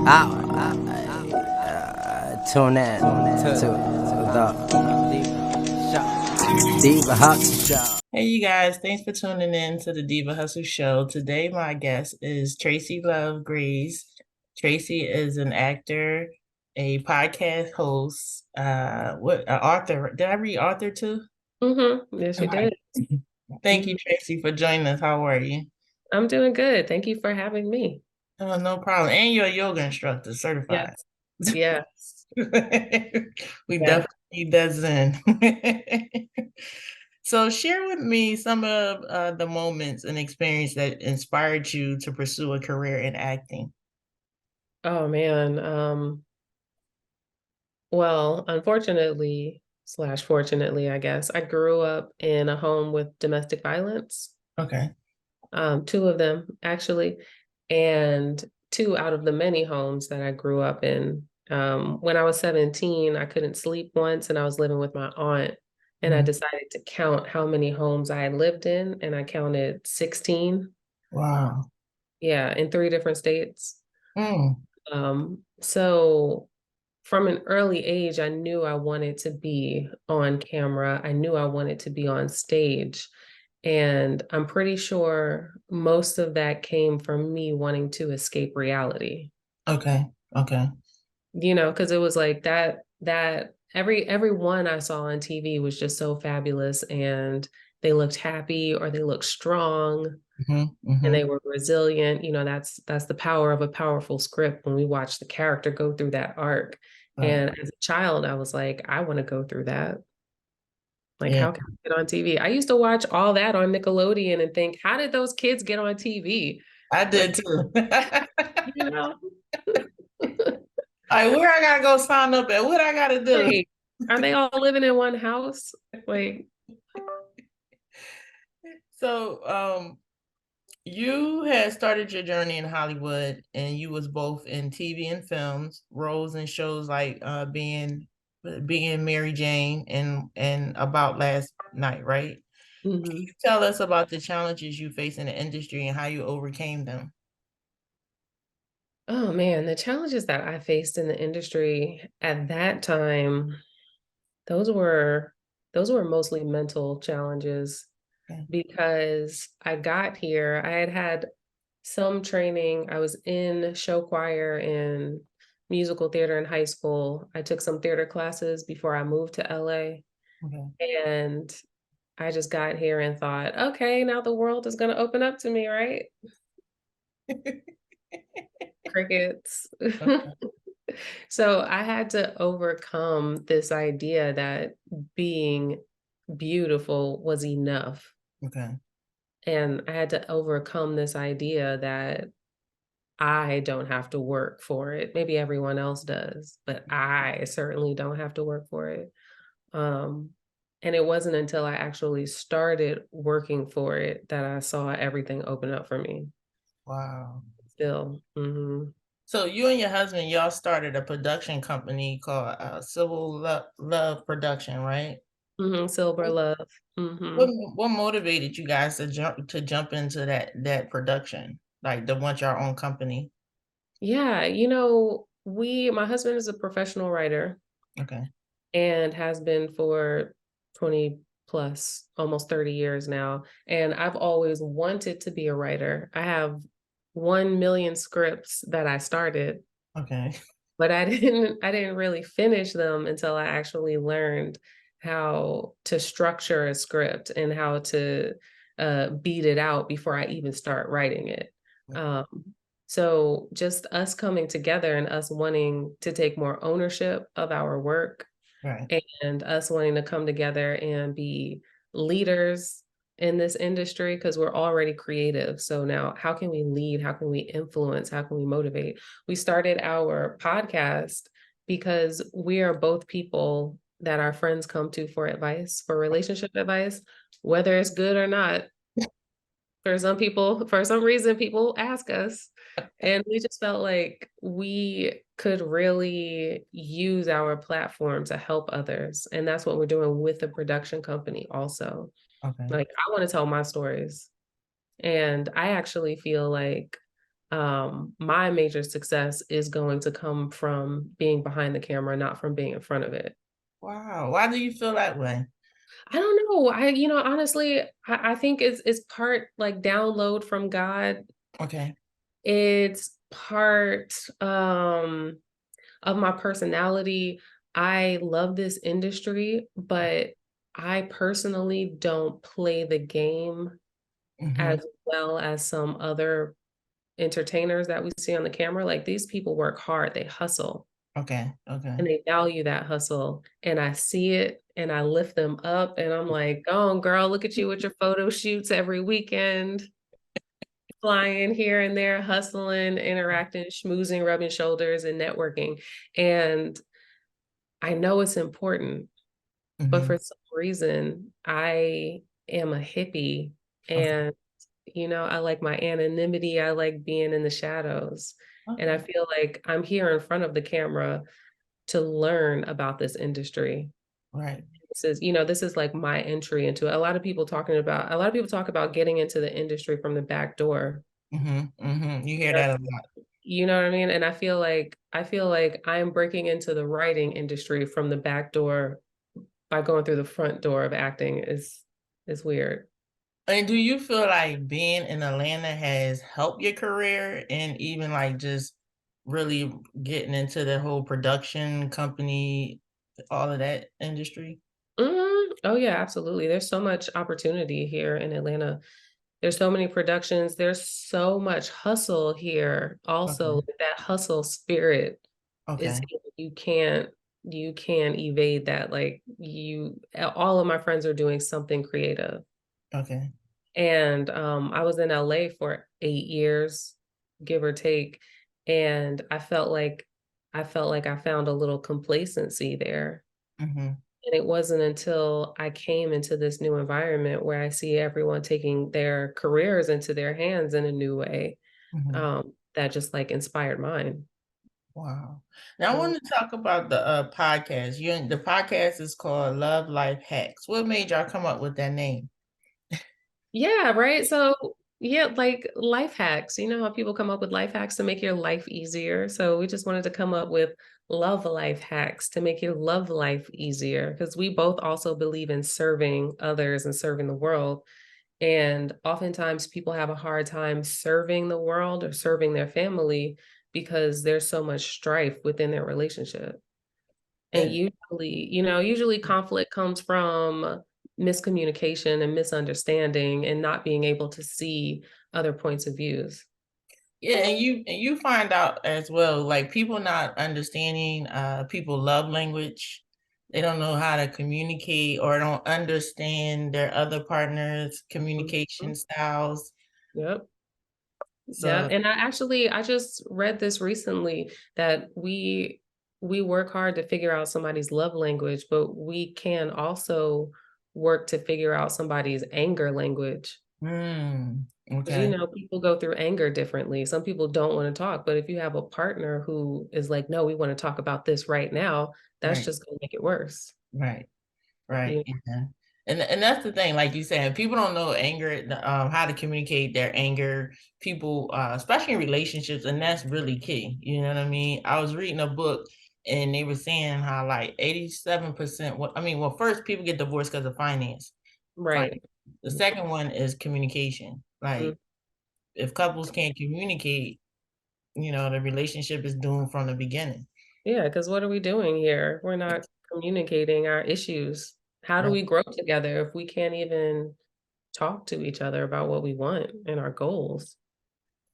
Tune in to the Diva Hustle Show. Hey, you guys, thanks for tuning in to the Diva Hustle Show. Today, my guest is Tracy Love Graves. Tracy is an actor, a podcast host, an author. Did I read author too? Mm-hmm. Yes, you did. Thank you, Tracy, for joining us. How are you? I'm doing good. Thank you for having me. Oh, no problem. And you're a yoga instructor, certified. Yes. Yes. We Yes. definitely need that Zen. So share with me some of the moments and experience that inspired you to pursue a career in acting. Oh man. Well, unfortunately, slash fortunately, I guess, I grew up in a home with domestic violence. Okay. Two of them actually, and two out of the many homes that I grew up in. When I was 17, I couldn't sleep once and I was living with my aunt. And I Mhm. decided to count how many homes I had lived in, and I counted 16. Wow. Yeah, in 3 different states. Mm, So from an early age, I knew I wanted to be on camera. I knew I wanted to be on stage. And I'm pretty sure most of that came from me wanting to escape reality. okay. Okay. Because it was like that everyone I saw on TV was just so fabulous, and they looked happy or they looked strong Hmm. and Hmm. they were resilient. That's the power of a powerful script when we watch the character go through that arc. Right. And as a child, I was like, I want to go through that. Like, Yeah, how can I get on TV? I used to watch all that on Nickelodeon and think, how did those kids get on TV? I Like, did too. you know, Like, where I gotta go sign up at? What I gotta do? like, are they all living in one house? Like, So, you had started your journey in Hollywood, and you was both in TV and films, roles in shows like being Mary Jane and About Last Night, right? Can mhm. you tell us about the challenges you face in the industry and how you overcame them? Oh man, the challenges that I faced in the industry at that time, those were those were mostly mental challenges Okay. because I got here, I had had some training. I was in show choir and musical theater in high school. I took some theater classes before I moved to LA, Okay. and I just got here and thought, okay, now the world is going to open up to me, right? Crickets. So I had to overcome this idea that being beautiful was enough. Okay. And I had to overcome this idea that I don't have to work for it. Maybe everyone else does, but I certainly don't have to work for it. Um, and it wasn't until I actually started working for it that I saw everything open up for me. Wow. Still. So you and your husband, y'all started a production company called Love Production, right? Silver What love. what hmm what motivated you guys to jump into that production, like to want your own company? Yeah, my husband is a professional writer Okay. and has been for 20 plus, almost 30 years now. And I've always wanted to be a writer. I have 1 million scripts that I started, Okay. but I didn't really finish them until I actually learned how to structure a script and how to beat it out before I even start writing it. Um, so just us coming together and us wanting to take more ownership of our work Right. and us wanting to come together and be leaders in this industry because we're already creative. So now, how can we lead? How can we influence? How can we motivate? We started our podcast because we are both people that our friends come to for advice, for relationship advice, whether it's good or not. For some people, for some reason, people ask us. And we just felt like we could really use our platform to help others. And that's what we're doing with the production company also. Okay. Like, I want to tell my stories. And I actually feel like my major success is going to come from being behind the camera, not from being in front of it. Wow. Why do you feel that way? I don't know. Honestly, I think it's part like download from God. Okay. It's part of my personality. I love this industry, but I personally don't play the game Hmm. as well as some other entertainers that we see on the camera. Like these people work hard, they hustle, Okay. Okay. and they value that hustle. And I see it and I lift them up and I'm like, go on, girl, look at you with your photo shoots every weekend, flying here and there, hustling, interacting, schmoozing, rubbing shoulders, and networking. And I know it's important, but Hmm. for some reason, I am a hippie Okay. and I like my anonymity. I like being in the shadows. And I Okay. feel like I'm here in front of the camera to learn about this industry. Right. This is like my entry into it. A lot of people talk about getting into the industry from the back door. Hmm. Hmm. You hear You know, that a lot. you know what I mean? And I feel like I'm breaking into the writing industry from the back door by going through the front door of acting is weird. And do you feel like being in Atlanta has helped your career and even like just really getting into the whole production company, all of that industry? Oh yeah, absolutely. There's so much opportunity here in Atlanta. There's so many productions. There's so much hustle here. Also, Okay. that hustle spirit is Okay. you can't evade that. Like all of my friends are doing something creative. Okay. And I was in LA for 8 years, give or take, and I felt like I found a little complacency there. Hmm. And it wasn't until I came into this new environment where I see everyone taking their careers into their hands in a new way, Hmm. that just like inspired mine. Wow. Now I Mm. want to talk about the podcast. The podcast is called Love Life Hacks. What made y'all come up with that name? Yeah, right. So, yeah, like life hacks. You know how people come up with life hacks to make your life easier. So, we just wanted to come up with love life hacks to make your love life easier because we both also believe in serving others and serving the world. And oftentimes people have a hard time serving the world or serving their family because there's so much strife within their relationship. And And usually conflict comes from miscommunication and misunderstanding and not being able to see other points of views. yeah, and you find out as well, like people not understanding people love language. They don't know how to communicate or don't understand their other partner's Mhm. communication styles. Yep. Yep. So And I just read this recently that we work hard to figure out somebody's love language, but we can also work to figure out somebody's anger language. Because okay, people go through anger differently. Some people don't want to talk, but if you have a partner who is like, no, we want to talk about this right now, that's right, just going to make it worse. right. Right. You Yeah. And that's the thing, like you said, people don't know anger, how to communicate their anger. People, especially in relationships, and that's really key. You know what I mean? I was reading a book, and they were saying how like 87%. What I mean, well, first people get divorced because of finance. right. Finance. The second one is communication. Mhm. Like if couples can't communicate, the relationship is doomed from the beginning. Yeah, because what are we doing here? We're not communicating our issues. How do Right. we grow together if we can't even talk to each other about what we want and our goals?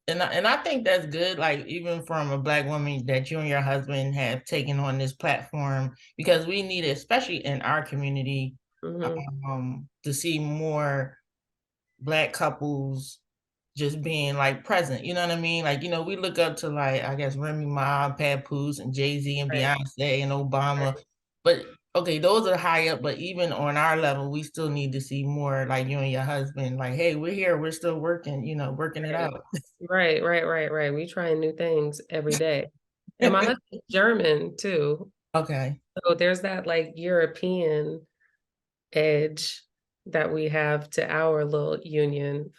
And I think that's good, like even from a black woman that you and your husband have taken on this platform because we need it, especially in our community, Hmm. to see more black couples just being like present. You know what I mean? Like, we look up to like I guess Remy Ma, Papoose, and Jay-Z and Right, Beyonce and Obama. right, But okay, those are high up, but even on our level, we still need to see more like you and your husband, like, hey, we're here, we're still working, working it right, out. right. We trying new things every day. And my husband's German too. Okay. So there's that like European edge that we have to our little union.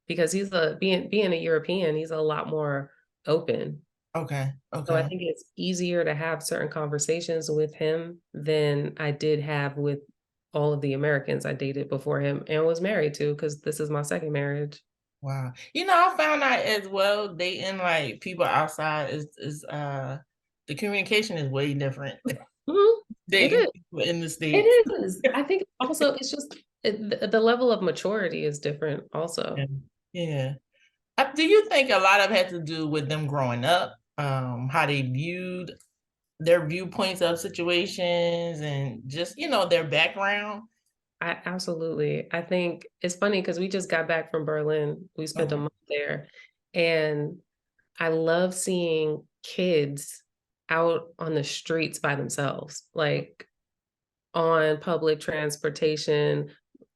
because he's being a European, he's a lot more open. Okay. So I Okay. think it's easier to have certain conversations with him than I did have with all of the Americans I dated before him and was married to, because this is my second marriage. Wow. I found out as well, dating like people outside is the communication is way different Mhm. It dating is. people in the It States. is. I think also it's just the level of maturity is different Yeah. also. Yeah. Do you think a lot of it had to do with them growing up, how they viewed their viewpoints of situations and just, their background? I absolutely. I think it's funny because we just got back from Berlin. We spent a Okay. month there, and I love seeing kids out on the streets by themselves, like on public transportation,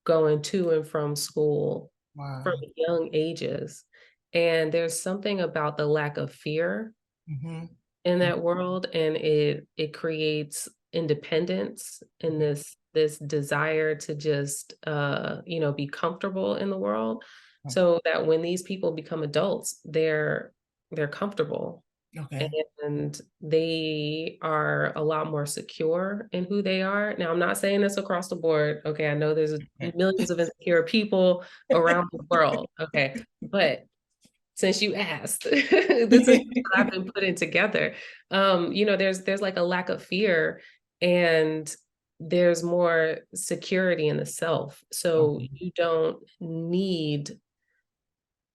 going to and from school from Wow. young ages. And there's something about the lack of fear Mhm. in Mhm. that world, and it creates independence and this desire to just be comfortable in the world, Mhm. so that when these people become adults, they're comfortable Okay. and they are a lot more secure in who they are. Now, I'm not saying this across the board. Okay, I know there's millions of insecure people around the world. Okay, but since you asked, this is what I've been putting together. There's like a lack of fear, and there's more security in the self. So Okay. you don't need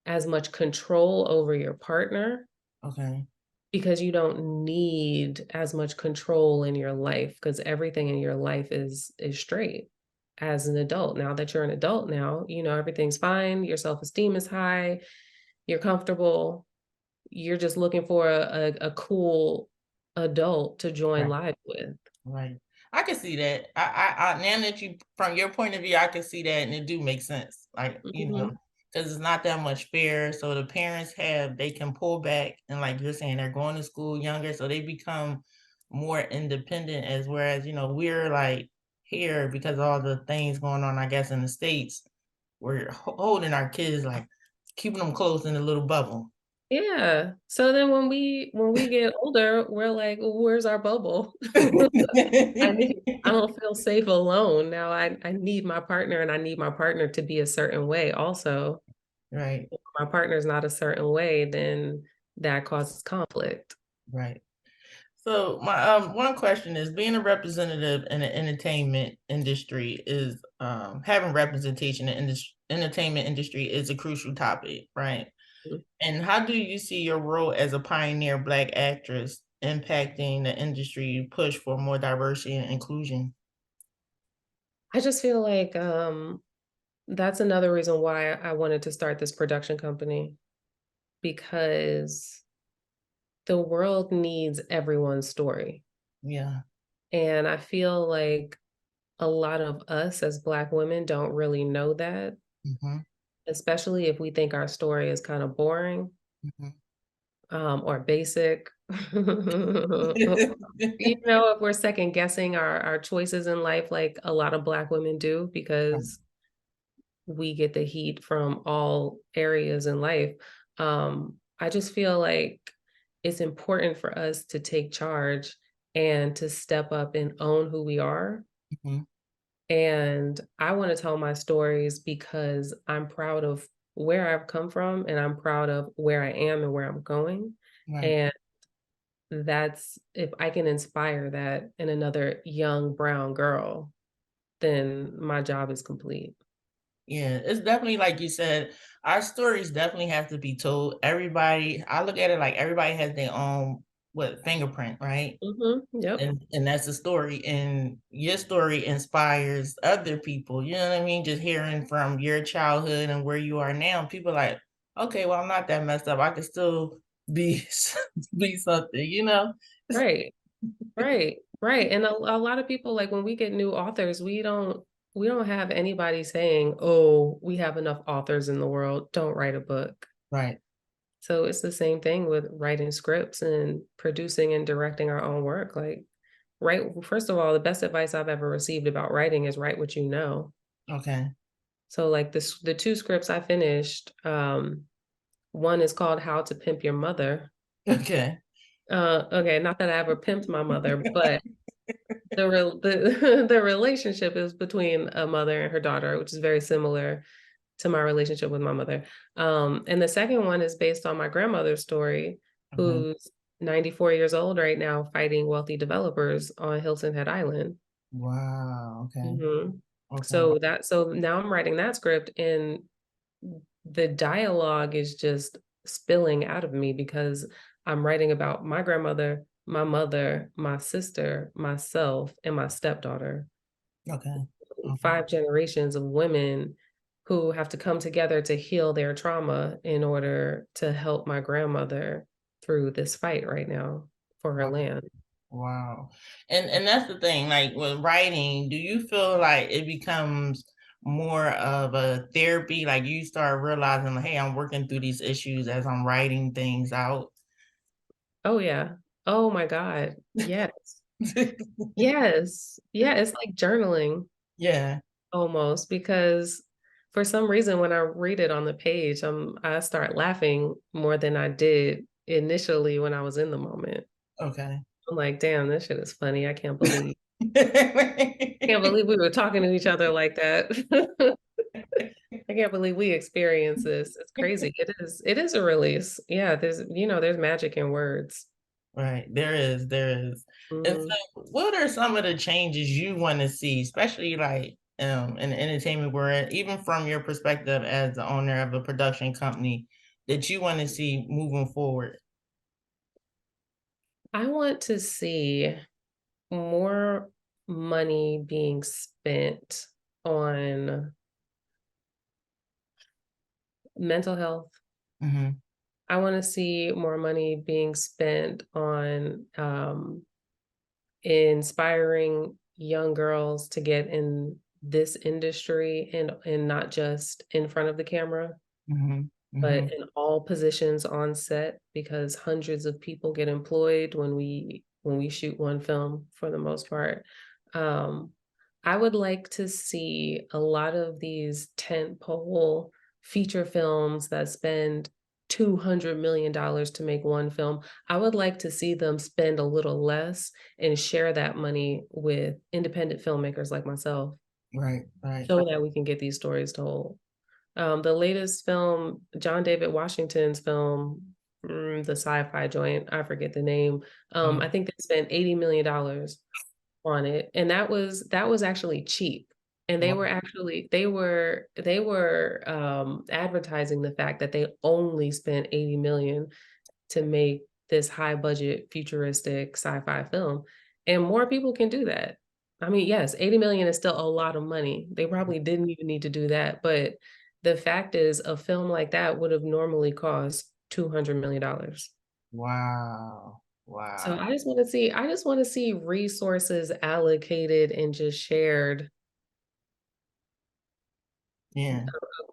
as much control over your partner Okay. because you don't need as much control in your life because everything in your life is straight as an adult. Now that you're an adult now, everything's fine, your self-esteem is high, you're comfortable. You're just looking for a cool adult to join Right. live with. Right. I can see that. I now that you from your point of view, I can see that and it do make sense. Like, Mhm. because it's not that much fear. So the parents they can pull back and like you're saying, they're going to school younger, so they become more independent as whereas, we're like here because of all the things going on, I guess, in the States, we're holding our kids like keeping them close in a little bubble. Yeah. So then when we get older, we're like, "Well, where's our bubble?" I don't feel safe alone. Now I need my partner and I need my partner to be a certain way also. Right, If my partner's not a certain way, then that causes conflict. right. So my one question is being a representative in the entertainment industry is having representation in the entertainment industry is a crucial topic, right? And how do you see your role as a pioneer Black actress impacting the industry push for more diversity and inclusion? I just feel like that's another reason why I wanted to start this production company, because the world needs everyone's story. Yeah. And I feel like a lot of us as Black women don't really know that, Hmm. especially if we think our story is kind of boring, Hmm. or basic. If we're second guessing our choices in life, like a lot of Black women do, because we get the heat from all areas in life. I just feel like it's important for us to take charge and to step up and own who we are. Hmm. And I want to tell my stories because I'm proud of where I've come from and I'm proud of where I am and where I'm going. Right. And that's if I can inspire that in another young brown girl, then my job is complete. Yeah, it's definitely like you said, our stories definitely have to be told. I look at it like everybody has their own fingerprint, right? Yep. And that's the story. And your story inspires other people. You know what I mean? Just hearing from your childhood and where you are now, people like, okay, well, I'm not that messed up. I can still be be something. Right. Right, right, and a lot of people, like, when we get new authors, we don't have anybody saying, "Oh, we have enough authors in the world, don't write a book." Right. So it's the same thing with writing scripts and producing and directing our own work, like, first of all, the best advice I've ever received about writing is write what you know. Okay. So like the two scripts I finished, one is called How to Pimp Your Mother. Okay. Okay, not that I ever pimped my mother, but the the relationship is between a mother and her daughter, which is very similar to my relationship with my mother. And the second one is based on my grandmother's story, Mhm. who's 94 years old right now, fighting wealthy developers on Hilton Head Island. Wow. Okay. Mhm. Okay. So now I'm writing that script, and the dialogue is just spilling out of me because I'm writing about my grandmother, my mother, my sister, myself, and my stepdaughter. Okay. Okay. 5 generations of women who have to come together to heal their trauma in order to help my grandmother through this fight right now for her Wow. land. Wow. And that's the thing, like with writing, do you feel like it becomes more of a therapy? Like you start realizing, like, hey, I'm working through these issues as I'm writing things out. Oh, yeah. Oh my god. Yes. Yes. Yeah, it's like journaling Yeah. almost, because for some reason when I read it on the page, I start laughing more than I did initially when I was in the moment. Okay. I'm like, "Damn, this shit is funny. I can't believe we were talking to each other like that." I can't believe we experienced this. It's crazy. It is a release. Yeah, there's magic in words. Right, there is. And Mhm. so what are some of the changes you wanna see, especially, like, in the entertainment world, even from your perspective as the owner of a production company, that you wanna see moving forward? I want to see more money being spent on mental health. Mhm, I wanna see more money being spent on, inspiring young girls to get in this industry, and not just in front of the camera, mhm, but mhm, in all positions on set, because hundreds of people get employed when we shoot one film for the most part. Um, I would like to see a lot of these tentpole feature films that spend $200 million to make one film. I would like to see them spend a little less and share that money with independent filmmakers like myself, right, right, so that we can get these stories told. The latest film, John David Washington's film, the sci-fi joint, I forget the name. I think they spent $80 million on it, and that was actually cheap. And they wow, were actually advertising the fact that they only spent 80 million to make this high budget futuristic sci-fi film, and more people can do that. I mean, yes, 80 million is still a lot of money. They probably didn't even need to do that, but the fact is a film like that would have normally cost $200 million. wow, So wow, I just want to see resources allocated and just shared yeah.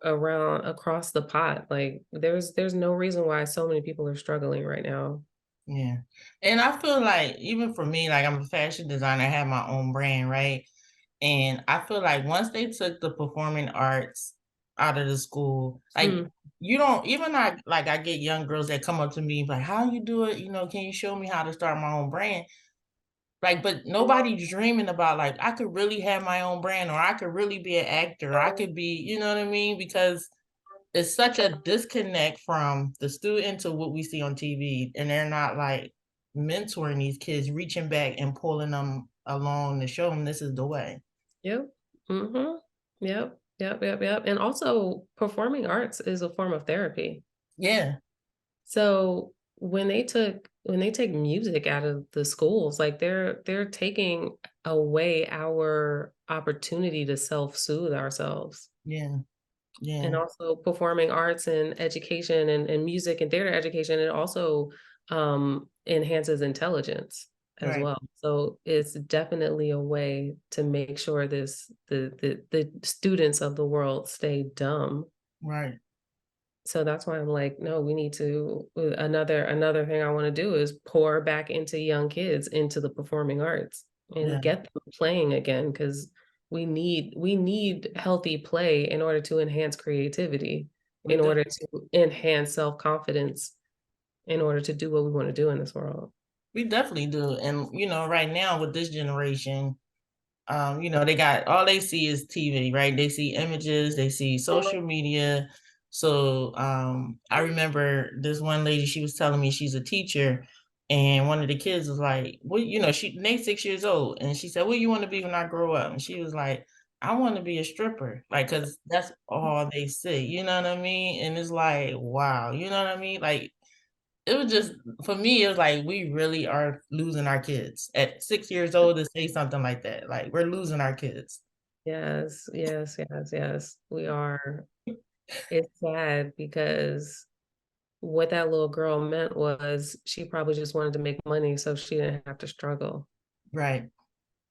around across the pot. Like there's no reason why so many people are struggling right now. Yeah. And I feel like even for me, like I'm a fashion designer, I have my own brand, right? And I feel like once they took the performing arts out of the school, like Mm, you don't even I get young girls that come up to me like, how you do it? You know, can you show me how to start my own brand? Like, but nobody's dreaming about like I could really have my own brand or I could really be an actor, or I could be, you know what I mean? Because it's such a disconnect from the student to what we see on TV, and they're not, like, mentoring these kids, reaching back and pulling them along to show them this is the way. yep. Mhm. Yep. Yep, yep, yep. And also performing arts is a form of therapy. Yeah, So when they take music out of the schools, like they're taking away our opportunity to self-soothe ourselves. yeah, And yeah, also performing arts and education, and music and theater education, it also enhances intelligence as right, well. So it's definitely a way to make sure the students of the world stay dumb. right, So that's why I'm like, no, we need to another thing I want to do is pour back into young kids into the performing arts yeah, and get them playing again, because We need healthy play in order to enhance creativity, We in de order to enhance self-confidence, in order to do what we wanna do in this world. we definitely do, and, you know, right now with this generation, you know, they got all they see is TV, right? They see images, they see social media. So I remember this one lady, she was telling me she's a teacher, and one of the kids was like, "Well, you know, they 6 years old," and she said, "What do you want to be when I grow up?" And she was like, "I want to be a stripper," like, cause that's all they see. You know what I mean? And it's like, wow, you know what I mean? Like it was just for me, it was like we really are losing our kids at 6 years old to say something like that. Like we're losing our kids. Yes, yes, yes, yes, we are. It's sad because what that little girl meant was she probably just wanted to make money so she didn't have to struggle, Right.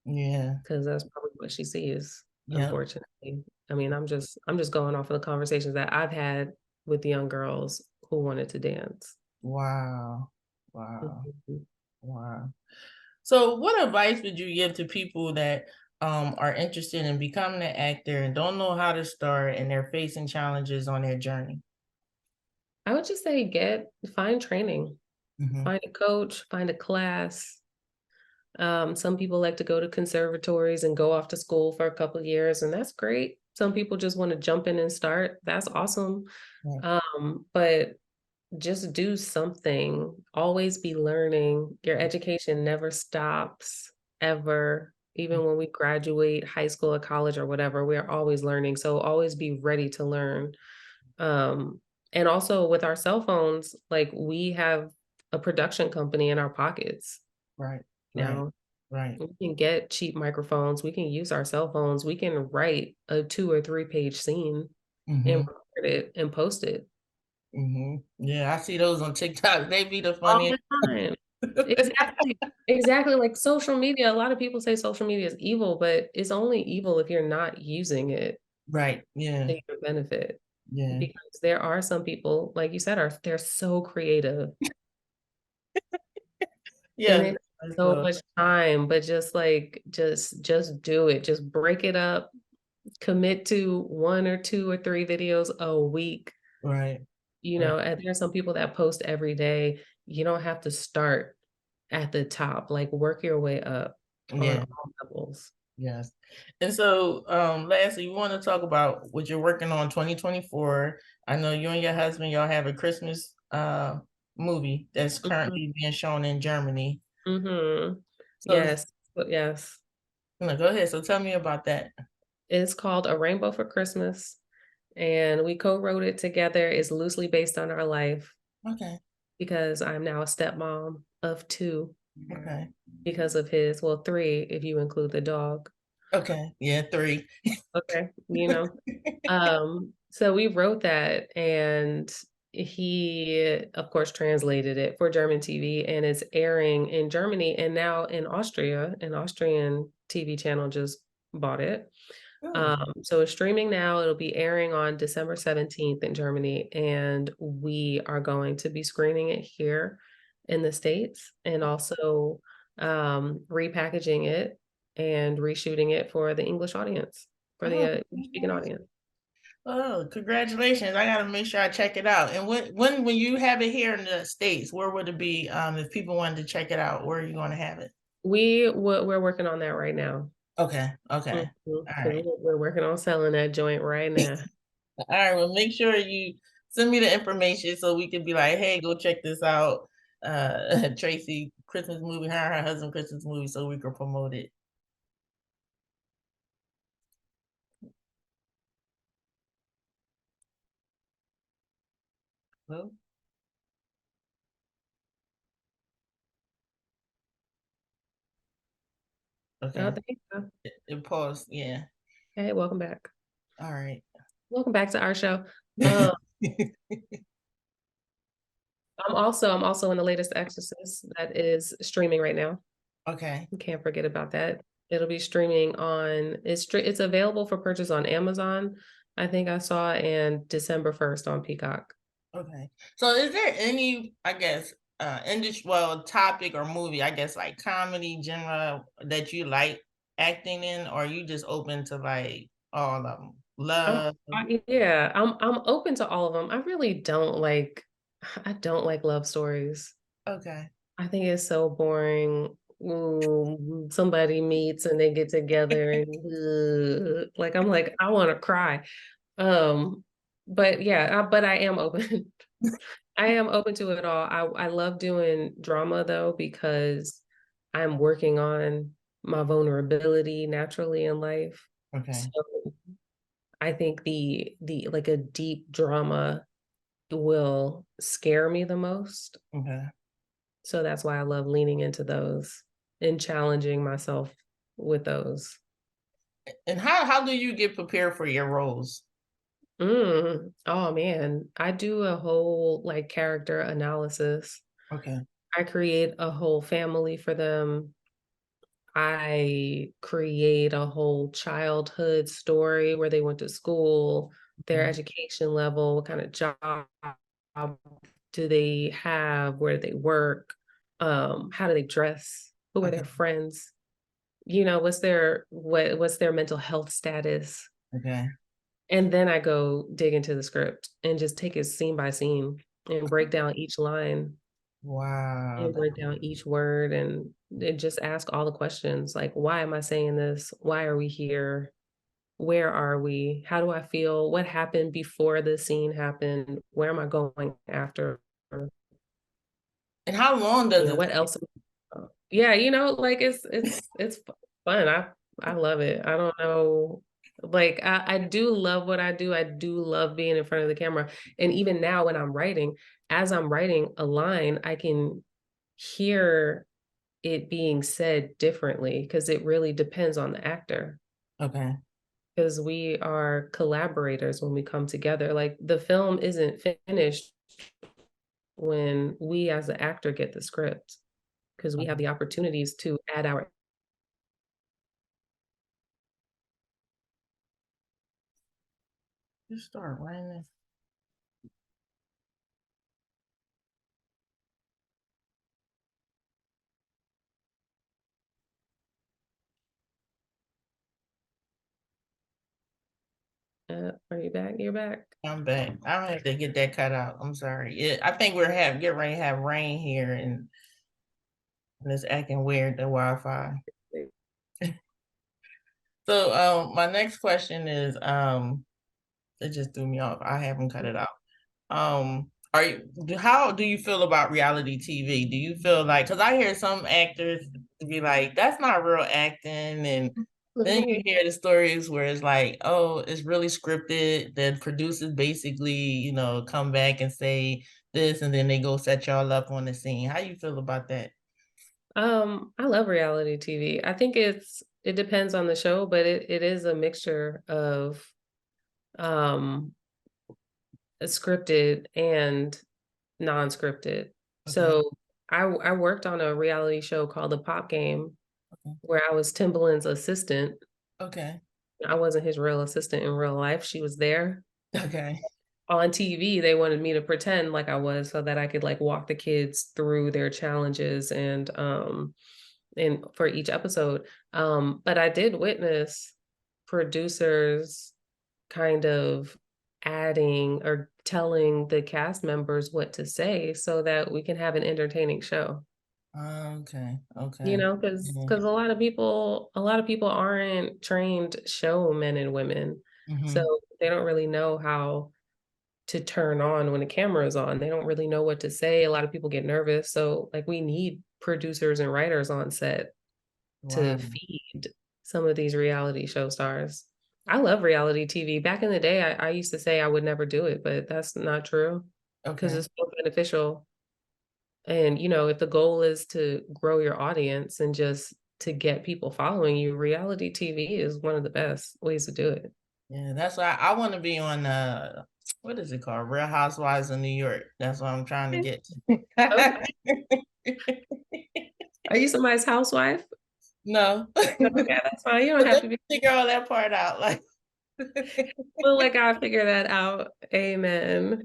Yeah. because that's probably what she sees, Yep. unfortunately. I mean, I'm just going off of the conversations that I've had with young girls who wanted to dance. Wow. Wow. Mhm. Wow. So what advice would you give to people that are interested in becoming an actor and don't know how to start and they're facing challenges on their journey? I would just say find training, Hmm. find a coach, find a class. Some people like to go to conservatories and go off to school for a couple of years, and that's great. Some people just want to jump in and start. That's awesome. Yeah. But just do something. Always be learning. Your education never stops ever. Even when we graduate high school or college or whatever, we are always learning. So always be ready to learn. Um, and also with our cell phones, like we have a production company in our pockets Right. Right. now. Right. We can get cheap microphones. We can use our cell phones. We can write a 2 or 3 page scene and Hmm. record it and post it Hmm. Yeah, I see those on TikTok. They be the all funniest. the time. Exactly. Exactly. Like social media, a lot of people say social media is evil, but it's only evil if you're not using it Right. Yeah. to your benefit. Yeah. Because there are some people, like you said, they're so creative and Yes. it I so know. much time, but just like just do it. Just break it up. Commit to 1 or 2 or 3 videos a week. Right. You Right. know, and there are some people that post every day. You don't have to start at the top, like work your way up on Yeah. all levels. Yes. And so, lastly, we want to talk about what you're working on 2024. I know you and your husband, y'all have a Christmas movie that's Mhm, currently being shown in Germany. mhm. So, Yes, but yes. no, go ahead. So tell me about that. It's called A Rainbow for Christmas, and we co-wrote it together. It's loosely based on our life Okay. because I'm now a stepmom of 2 Okay. because of his, well, 3 if you include the dog. Okay. Yeah, three. Okay, you know? So we wrote that and he, of course, translated it for German TV and it's airing in Germany and now in Austria. An Austrian TV channel just bought it. Oh, So it's streaming now. It'll be airing on December 17th in Germany, and we are going to be screening it here in the States and also repackaging it and reshooting it for the English audience, for the oh, English speaking nice. audience. Oh, congratulations. I gotta make sure I check it out. And when you have it here in the States, where would it be? If people wanted to check it out, where are you gonna have it? We're working on that right now. Okay, okay. All Because right. we're working on selling that joint right now. All right, well, make sure you send me the information so we can be like, hey, go check this out. Tracy Christmas movie, her and her husband Christmas movie, so we can promote it. Well, Oh, okay. thank you. It paused. Yeah. Hey, welcome back. All right. Welcome back to our show. I'm also in the latest Exorcist that is streaming right now. Okay. You can't forget about that. It'll be streaming on it's available for purchase on Amazon, I think I saw, and December 1st on Peacock. Okay. So is there any, I guess, industry, well, topic or movie, I guess, like comedy genre that you like acting in, or are you just open to like all of them? Love. Yeah, I'm open to all of them. I don't like love stories. Okay. I think it's so boring. Somebody meets and they get together and like I'm like I want to cry. Um, but yeah, but I am open. I am open to it all. I love doing drama though because I'm working on my vulnerability naturally in life. So Okay. I think the like a deep drama will scare me the most. Okay. So that's why I love leaning into those and challenging myself with those. And how do you get prepared for your roles? Oh man, I do a whole like character analysis. Okay. I create a whole family for them. I create a whole childhood story where they went to school, their Okay. education level, what kind of job do they have, where do they work, how do they dress, who are Okay. their friends, what's their mental health status. Okay. And then I go dig into the script and just take it scene by scene and break down each line Wow. and break down each word and just ask all the questions like, why am I saying this? Why are we here? Where are we? How do I feel? What happened before the scene happened? Where am I going after? And how long does it What else? Yeah, like it's fun. I love it. I don't know. Like I do love what I do. I do love being in front of the camera. And even now when I'm writing, as I'm writing a line, I can hear it being said differently because it really depends on the actor. okay. Because we are collaborators when we come together. Like the film isn't finished when we as the actor get the script because we have Okay. the opportunities to add our Just start raining. are you back? You're back. I'm back. I have to get that cut out. I'm sorry. I think we're getting ready to have rain here, and it's acting weird, the Wi-Fi. So my next question is it just threw me off. I haven't cut it out. How do you feel about reality TV? Do you feel like, because I hear some actors be like, that's not real acting, and then you hear the stories where it's like, oh, it's really scripted. The producers basically, come back and say this, and then they go set y'all up on the scene. How you feel about that? I love reality TV. I think it depends on the show, but it is a mixture of um scripted and non-scripted. Okay. So I worked on a reality show called The Pop Game Okay. where I was Timbaland's assistant. Okay. I wasn't his real assistant in real life. She was there. Okay. On TV, they wanted me to pretend like I was so that I could like walk the kids through their challenges and for each episode. But I did witness producers kind of adding or telling the cast members what to say so that we can have an entertaining show. Okay. You Okay. know, because Yeah. a lot of people aren't trained showmen and women, so Mm-hmm. they don't really know how to turn on when the camera is on. They don't really know what to say. A lot of people get nervous, so like we need producers and writers on set to Wow. feed some of these reality show stars. I love reality TV. Back in the day, I used to say I would never do it, but that's not true because Okay. it's so beneficial. And, if the goal is to grow your audience and just to get people following you, reality TV is one of the best ways to do it. Yeah, that's why I want to be on what is it called? Real Housewives of New York. That's what I'm trying to Okay. get Okay. to. Are you somebody's housewife? No. Okay, that's fine. You don't But have let to be. me figure all that part out. Like Well, like I'll figure that out. Amen.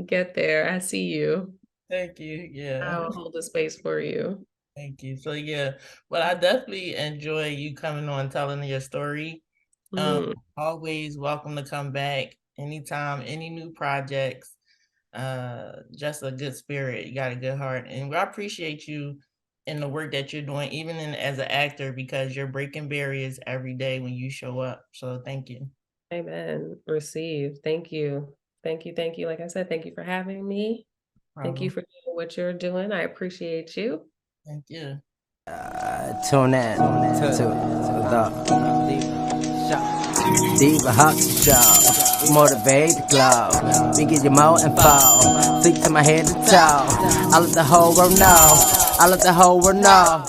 Get there. I see you. thank you. Yeah. I'll hold the space for you. Thank you. So yeah, but I definitely enjoy you coming on telling your story. Um, Mm, always welcome to come back anytime, any new projects. Just a good spirit. You got a good heart, and I appreciate you in the work that you're doing, even as an actor, because you're breaking barriers every day when you show up. So thank you. amen. Receive. Thank you. Thank you. Thank you. Like I said, thank you for having me. Thank you Problem. for doing what you're doing. I appreciate you. Thank you. Tune in to the Diva Hustle Show. Motivate the glow. We give you more info. Think to my head to toe. I let the whole world know. I let the whole world know.